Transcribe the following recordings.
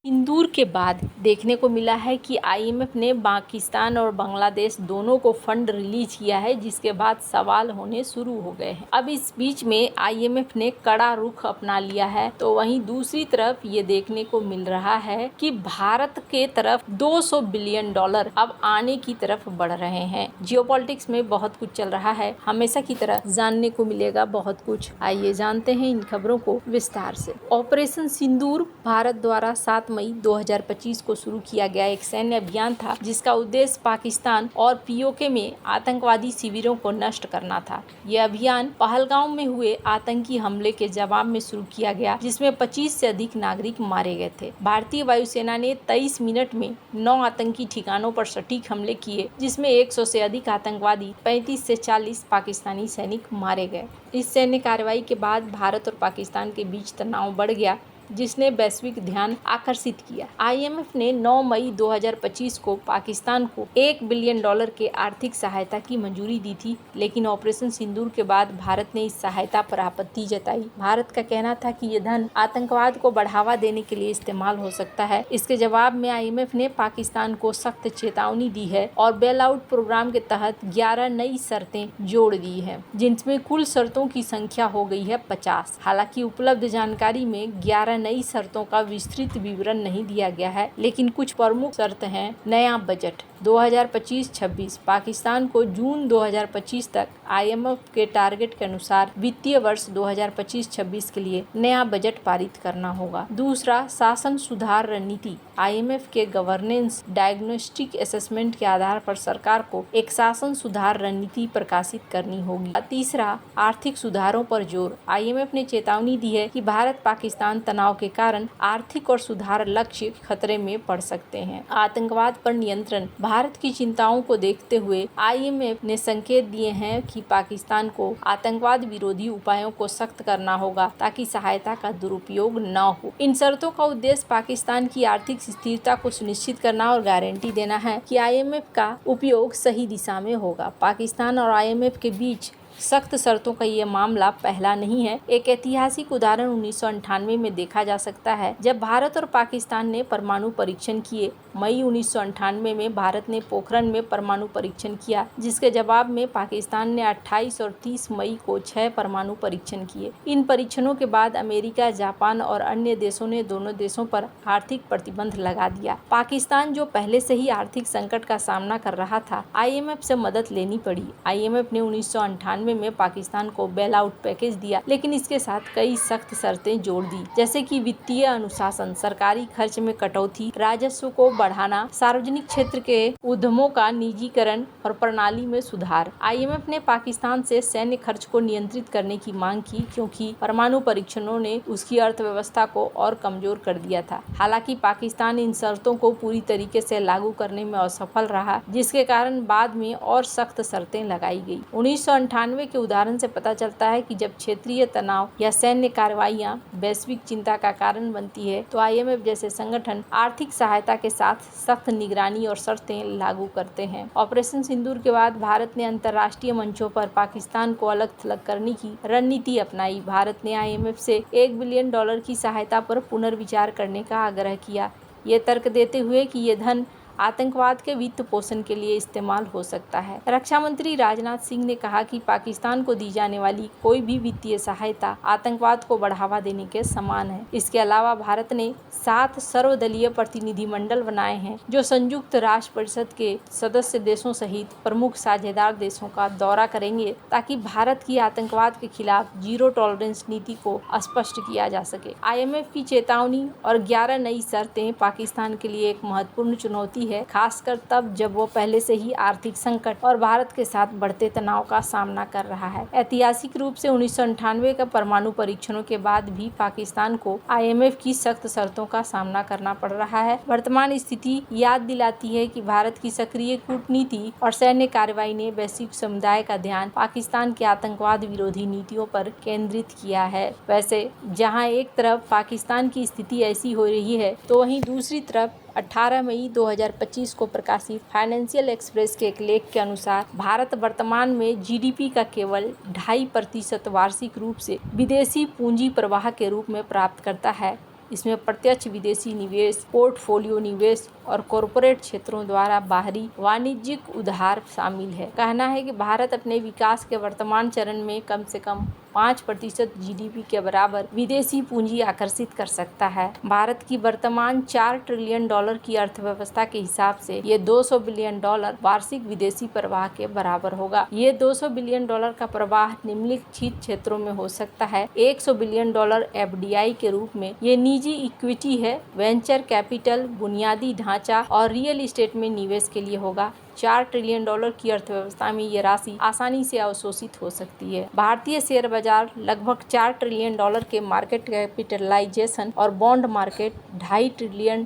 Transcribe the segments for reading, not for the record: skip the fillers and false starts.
इंदौर के बाद देखने को मिला है कि आईएमएफ ने पाकिस्तान और बांग्लादेश दोनों को फंड रिलीज किया है, जिसके बाद सवाल होने शुरू हो गए हैं। अब इस बीच में आईएमएफ ने कड़ा रुख अपना लिया है, तो वहीं दूसरी तरफ ये देखने को मिल रहा है कि भारत के तरफ 200 बिलियन डॉलर अब आने की तरफ बढ़ रहे हैं। जियोपॉलिटिक्स में बहुत कुछ चल रहा है, हमेशा की तरह जानने को मिलेगा बहुत कुछ। आइए जानते हैं इन खबरों को विस्तार से। ऑपरेशन सिंदूर भारत द्वारा 7 मई 2025 को शुरू किया गया एक सैन्य अभियान था, जिसका उद्देश्य पाकिस्तान और पीओके में आतंकवादी शिविरों को नष्ट करना था। यह अभियान पहलगाम में हुए आतंकी हमले के जवाब में शुरू किया गया, जिसमें 25 से अधिक नागरिक मारे गए थे। भारतीय वायुसेना ने 23 मिनट में 9 आतंकी ठिकानों पर सटीक हमले किए, जिसमें 100 से अधिक आतंकवादी, 35 से 40 पाकिस्तानी सैनिक मारे गए। इस सैन्य कार्रवाई के बाद भारत और पाकिस्तान के बीच तनाव बढ़ गया, जिसने वैश्विक ध्यान आकर्षित किया। आईएमएफ ने 9 मई 2025 को पाकिस्तान को $1 बिलियन के आर्थिक सहायता की मंजूरी दी थी, लेकिन ऑपरेशन सिंदूर के बाद भारत ने इस सहायता पर आपत्ति जताई। भारत का कहना था कि ये धन आतंकवाद को बढ़ावा देने के लिए इस्तेमाल हो सकता है। इसके जवाब में आईएमएफ ने पाकिस्तान को सख्त चेतावनी दी है और बेल आउट प्रोग्राम के तहत 11 नई शर्तें जोड़ दी है, जिनमें कुल शर्तों की संख्या हो गई है 50। हालांकि उपलब्ध जानकारी में 11 नई शर्तों का विस्तृत विवरण नहीं दिया गया है, लेकिन कुछ प्रमुख शर्त हैं। नया बजट 2025-26 पाकिस्तान को जून 2025 तक आईएमएफ के टारगेट के अनुसार वित्तीय वर्ष 2025-26 के लिए नया बजट पारित करना होगा। दूसरा, शासन सुधार रणनीति आईएमएफ के गवर्नेंस डायग्नोस्टिक असेसमेंट के आधार पर सरकार को एक शासन सुधार रणनीति प्रकाशित करनी होगी। तीसरा, आर्थिक सुधारों पर जोर आईएमएफ ने चेतावनी दी है कि भारत पाकिस्तान तनाव के कारण आर्थिक और सुधार लक्ष्य खतरे में पड़ सकते हैं। आतंकवाद पर नियंत्रण भारत की चिंताओं को देखते हुए आईएमएफ ने संकेत दिए हैं कि पाकिस्तान को आतंकवाद विरोधी उपायों को सख्त करना होगा, ताकि सहायता का दुरुपयोग न हो। इन शर्तों का उद्देश्य पाकिस्तान की आर्थिक स्थिरता को सुनिश्चित करना और गारंटी देना है कि आईएमएफ का उपयोग सही दिशा में होगा। पाकिस्तान और आईएमएफ के बीच सख्त शर्तों का ये मामला पहला नहीं है। एक ऐतिहासिक उदाहरण 1998 में देखा जा सकता है, जब भारत और पाकिस्तान ने परमाणु परीक्षण किए। मई 1998 में भारत ने पोखरण में परमाणु परीक्षण किया, जिसके जवाब में पाकिस्तान ने 28 और 30 मई को 6 परमाणु परीक्षण किए। इन परीक्षणों के बाद अमेरिका, जापान और अन्य देशों ने दोनों देशों पर आर्थिक प्रतिबंध लगा दिया। पाकिस्तान, जो पहले से ही आर्थिक संकट का सामना कर रहा था, आईएमएफ से मदद लेनी पड़ी। आईएमएफ ने 1998 में पाकिस्तान को बेल आउट पैकेज दिया, लेकिन इसके साथ कई सख्त शर्तें जोड़ दी, जैसे कि वित्तीय अनुशासन, सरकारी खर्च में कटौती, राजस्व को बढ़ाना, सार्वजनिक क्षेत्र के उद्यमों का निजीकरण और प्रणाली में सुधार। आईएमएफ ने पाकिस्तान से सैन्य खर्च को नियंत्रित करने की मांग की, क्योंकि परमाणु परीक्षणों ने उसकी अर्थव्यवस्था को और कमजोर कर दिया था। हालांकि पाकिस्तान इन शर्तों को पूरी तरीके से लागू करने में असफल रहा, जिसके कारण बाद में और सख्त शर्तें लगाई गई। 1998 के उदाहरण से पता चलता है कि जब क्षेत्रीय तनाव या सैन्य कार्रवाइयां वैश्विक चिंता का कारण बनती है, तो आईएमएफ जैसे संगठन आर्थिक सहायता के साथ सख्त निगरानी और शर्तें लागू करते हैं। ऑपरेशन सिंदूर के बाद भारत ने अंतर्राष्ट्रीय मंचों पर पाकिस्तान को अलग थलग करने की रणनीति अपनाई। भारत ने आईएमएफ से $1 बिलियन की सहायता पर पुनर्विचार करने का आग्रह किया, ये तर्क देते हुए कि ये धन आतंकवाद के वित्त पोषण के लिए इस्तेमाल हो सकता है। रक्षा मंत्री राजनाथ सिंह ने कहा कि पाकिस्तान को दी जाने वाली कोई भी वित्तीय सहायता आतंकवाद को बढ़ावा देने के समान है। इसके अलावा भारत ने 7 सर्वदलीय प्रतिनिधिमंडल बनाए हैं, जो संयुक्त राष्ट्र परिषद के सदस्य देशों सहित प्रमुख साझेदार देशों का दौरा करेंगे, ताकि भारत की आतंकवाद के खिलाफ जीरो टॉलरेंस नीति को स्पष्ट किया जा सके। आईएमएफ की चेतावनी और 11 नई शर्तें पाकिस्तान के लिए एक महत्वपूर्ण चुनौती है, खासकर तब जब वो पहले से ही आर्थिक संकट और भारत के साथ बढ़ते तनाव का सामना कर रहा है। ऐतिहासिक रूप से 1998 का परमाणु परीक्षणों के बाद भी पाकिस्तान को आईएमएफ की सख्त शर्तों का सामना करना पड़ रहा है। वर्तमान स्थिति याद दिलाती है कि भारत की सक्रिय कूटनीति और सैन्य कार्रवाई ने वैश्विक समुदाय का ध्यान पाकिस्तान के आतंकवाद विरोधी नीतियों पर केंद्रित किया है। वैसे जहां एक तरफ पाकिस्तान की स्थिति ऐसी हो रही है, तो वहीं दूसरी तरफ 18 मई 2025 को प्रकाशित फाइनेंशियल एक्सप्रेस के एक लेख के अनुसार भारत वर्तमान में जीडीपी का केवल 2.5% वार्षिक रूप से विदेशी पूंजी प्रवाह के रूप में प्राप्त करता है। इसमें प्रत्यक्ष विदेशी निवेश, पोर्टफोलियो निवेश और कॉरपोरेट क्षेत्रों द्वारा बाहरी वाणिज्यिक उधार शामिल है। कहना है कि भारत अपने विकास के वर्तमान चरण में कम से कम 5% GDP के बराबर विदेशी पूंजी आकर्षित कर सकता है। भारत की वर्तमान $4 ट्रिलियन की अर्थव्यवस्था के हिसाब से ये $200 बिलियन वार्षिक विदेशी प्रवाह के बराबर होगा। ये $200 बिलियन का प्रवाह निम्नलिखित क्षेत्रों में हो सकता है। $100 बिलियन FDI के रूप में ये निजी इक्विटी है, वेंचर कैपिटल, बुनियादी ढांचा और रियल एस्टेट में निवेश के लिए होगा। $4 ट्रिलियन की अर्थव्यवस्था में ये राशि आसानी से अवशोषित हो सकती है। भारतीय शेयर बाजार लगभग $4 ट्रिलियन के मार्केट कैपिटलाइजेशन और बॉन्ड मार्केट $2.5 ट्रिलियन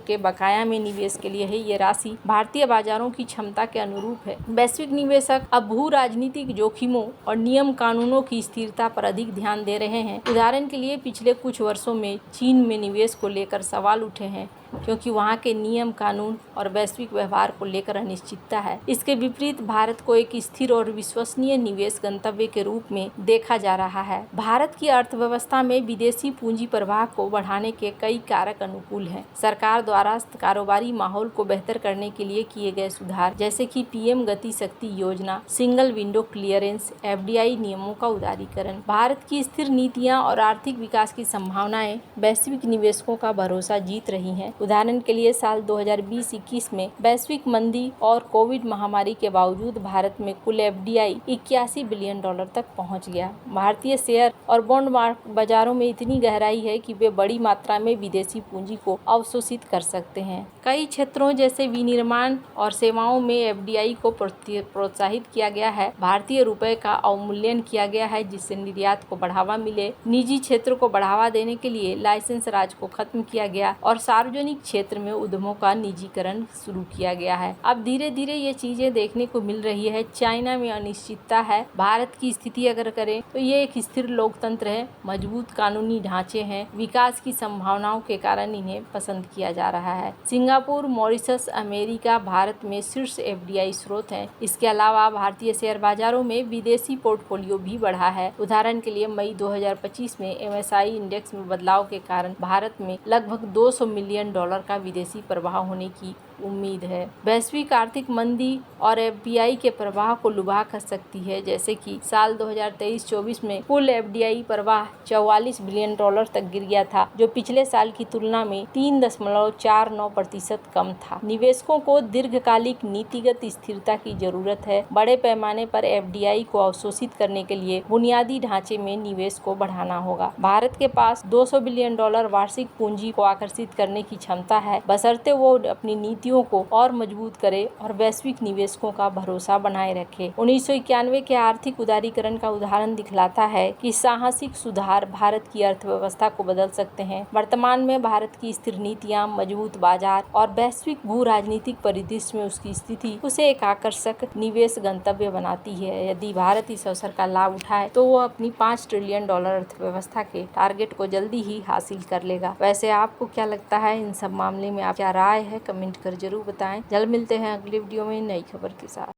के बकाया में निवेश के लिए है। ये राशि भारतीय बाजारों की क्षमता के अनुरूप है। वैश्विक निवेशक अब भू राजनीतिक जोखिमों और नियम कानूनों की स्थिरता पर अधिक ध्यान दे रहे हैं। उदाहरण के लिए पिछले कुछ वर्षों में चीन में निवेश को लेकर सवाल उठे हैं, क्योंकि वहां के नियम कानून और वैश्विक व्यवहार को लेकर अनिश्चितता है। इसके विपरीत भारत को एक स्थिर और विश्वसनीय निवेश गंतव्य के रूप में देखा जा रहा है। भारत की अर्थव्यवस्था में विदेशी पूंजी प्रवाह को बढ़ाने के कई कारक अनुकूल हैं। सरकार द्वारा कारोबारी माहौल को बेहतर करने के लिए किए गए सुधार, जैसे कि PM गति शक्ति योजना, सिंगल विंडो क्लियरेंस, FDI नियमों का उदारीकरण, भारत की स्थिर नीतियां और आर्थिक विकास की संभावनाएं वैश्विक निवेशकों का भरोसा जीत रही हैं। उदाहरण के लिए साल 2020-21 में वैश्विक मंदी और कोविड महामारी के बावजूद भारत में कुल FDI $81 बिलियन तक पहुंच गया। भारतीय शेयर और बॉन्ड बाजारों में इतनी गहराई है कि वे बड़ी मात्रा में विदेशी पूंजी को अवशोषित कर सकते हैं। कई क्षेत्रों जैसे विनिर्माण और सेवाओं में FDI को प्रोत्साहित किया गया है। भारतीय रुपए का अवमूल्यन किया गया है, जिससे निर्यात को बढ़ावा मिले। निजी क्षेत्र को बढ़ावा देने के लिए लाइसेंस राज को खत्म किया गया और सार्वजनिक क्षेत्र में उद्यमों का निजीकरण शुरू किया गया है। अब धीरे धीरे ये चीजें देखने को मिल रही है। चाइना में अनिश्चितता है। भारत की स्थिति अगर करें तो ये एक स्थिर लोकतंत्र है, मजबूत कानूनी ढांचे हैं, विकास की संभावनाओं के कारण इन्हें पसंद किया जा रहा है। सिंगापुर, मॉरिशस, अमेरिका भारत में शीर्ष FDI स्रोत हैं। इसके अलावा भारतीय शेयर बाजारों में विदेशी पोर्टफोलियो भी बढ़ा है। उदाहरण के लिए मई 2025 में MSI इंडेक्स में बदलाव के कारण भारत में लगभग $200 मिलियन का विदेशी प्रवाह होने की उम्मीद है। वैश्विक आर्थिक मंदी और FDI के प्रवाह को लुभा कर सकती है, जैसे कि साल 2023-24 में कुल FDI प्रवाह $44 बिलियन तक गिर गया था, जो पिछले साल की तुलना में 3.49% कम था। निवेशकों को दीर्घकालिक नीतिगत स्थिरता की जरूरत है। बड़े पैमाने पर FDI को अवशोषित करने के लिए बुनियादी ढांचे में निवेश को बढ़ाना होगा। भारत के पास $200 बिलियन वार्षिक पूंजी को आकर्षित करने की क्षमता है, बशर्ते वो अपनी नीतियों को और मजबूत करे और वैश्विक निवेशकों का भरोसा बनाए रखे। 1991 के आर्थिक उदारीकरण का उदाहरण दिखलाता है कि साहसिक सुधार भारत की अर्थव्यवस्था को बदल सकते हैं। वर्तमान में भारत की स्थिर नीतियां, मजबूत बाजार और वैश्विक भू राजनीतिक परिदृश्य में उसकी स्थिति उसे एक आकर्षक निवेश गंतव्य बनाती है। यदि भारत इस अवसर का लाभ उठाए तो वो अपनी $5 ट्रिलियन अर्थव्यवस्था के टारगेट को जल्दी ही हासिल कर लेगा। वैसे आपको क्या लगता है इन सब मामले में? आप क्या राय है कमेंट कर जरूर बताएं। जल्द मिलते हैं अगली वीडियो में नई खबर के साथ।